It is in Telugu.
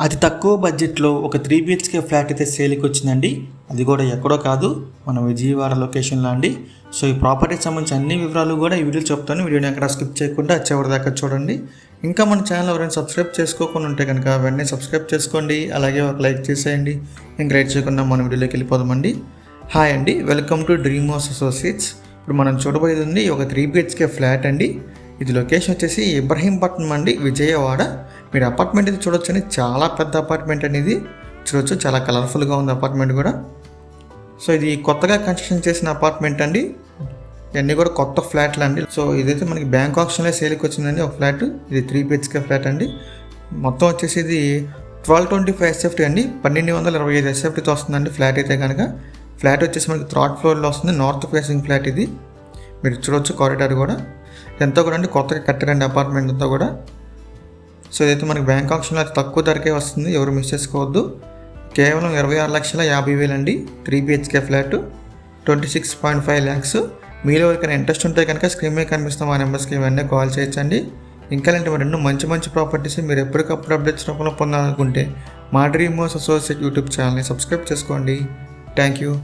అతి తక్కువ బడ్జెట్లో ఒక 3 బిహెచ్కే ఫ్లాట్ అయితే సేల్కి వచ్చిందండి. అది కూడా ఎక్కడో కాదు, మన విజయవాడ లొకేషన్లో అండి. సో ఈ ప్రాపర్టీకి సంబంధించి అన్ని వివరాలు కూడా ఈ వీడియో చెప్తాను. వీడియోని ఎక్కడ స్కిప్ చేయకుండా చివరి దాకా చూడండి. ఇంకా మన ఛానల్ ఎవరైనా సబ్స్క్రైబ్ చేసుకోకుండా ఉంటే కనుక వెంటనే సబ్స్క్రైబ్ చేసుకోండి. అలాగే ఒక లైక్ చేసేయండి. ఇంకా రైట్ చేయకుండా మన వీడియోలోకి వెళ్ళిపోదామండి. హాయ్ అండి, welcome to dream house associates. ఇప్పుడు మనం చూడబోయేది ఉంది ఒక 3 బిహెచ్కే ఫ్లాట్ అండి. ఇది లొకేషన్ వచ్చేసి ఇబ్రహీంపట్నం అండి, విజయవాడ. మీరు అపార్ట్మెంట్ ఇది చూడొచ్చండి, చాలా పెద్ద అపార్ట్మెంట్ అనేది చూడొచ్చు. చాలా కలర్ఫుల్గా ఉంది అపార్ట్మెంట్ కూడా. సో ఇది కొత్తగా కన్స్ట్రక్షన్ చేసిన అపార్ట్మెంట్ అండి. ఇవన్నీ కూడా కొత్త ఫ్లాట్లు అండి. సో ఇదైతే మనకి బ్యాంక్ ఆప్షన్లో సేల్కి వచ్చిందండి ఒక ఫ్లాట్. ఇది 3 బిహెచ్కే ఫ్లాట్ అండి. మొత్తం వచ్చేసి ఇది 1225 SFT అండి, 1225 SFTతో వస్తుందండి ఫ్లాట్ అయితే కనుక. ఫ్లాట్ వచ్చేసి మనకి 3rd ఫ్లోర్లో వస్తుంది, నార్త్ ఫేసింగ్ ఫ్లాట్ ఇది. మీరు చూడొచ్చు కారిడార్ కూడా ఎంతో కూడా అండి, కొత్తగా కట్టారండి అపార్ట్మెంట్ అంతా కూడా. సో ఇదైతే మనకి బ్యాంక్ ఆప్షన్లో అయితే తక్కువ ధరకే వస్తుంది, ఎవరు మిస్ చేసుకోవద్దు. కేవలం 26,50,000 అండి 3 బిహెచ్కే ఫ్లాట్, 26.5 lakhs. మీలో ఎవరికైనా ఇంట్రెస్ట్ ఉంటే కనుక స్క్రీన్ మీద కనిపిస్తాం ఆ నెంబర్స్కి వెంటనే కాల్ చేయొచ్చండి. ఇంకా ఇలాంటి మరెన్నో మంచి ప్రాపర్టీస్ మీరు ఎప్పటికప్పుడు అప్డేట్స్ రూపంలో పొందాలనుకుంటే మా డ్రీమ్ హౌస్ అసోసియేట్ యూట్యూబ్ ఛానల్ని సబ్స్క్రైబ్ చేసుకోండి. Thank you.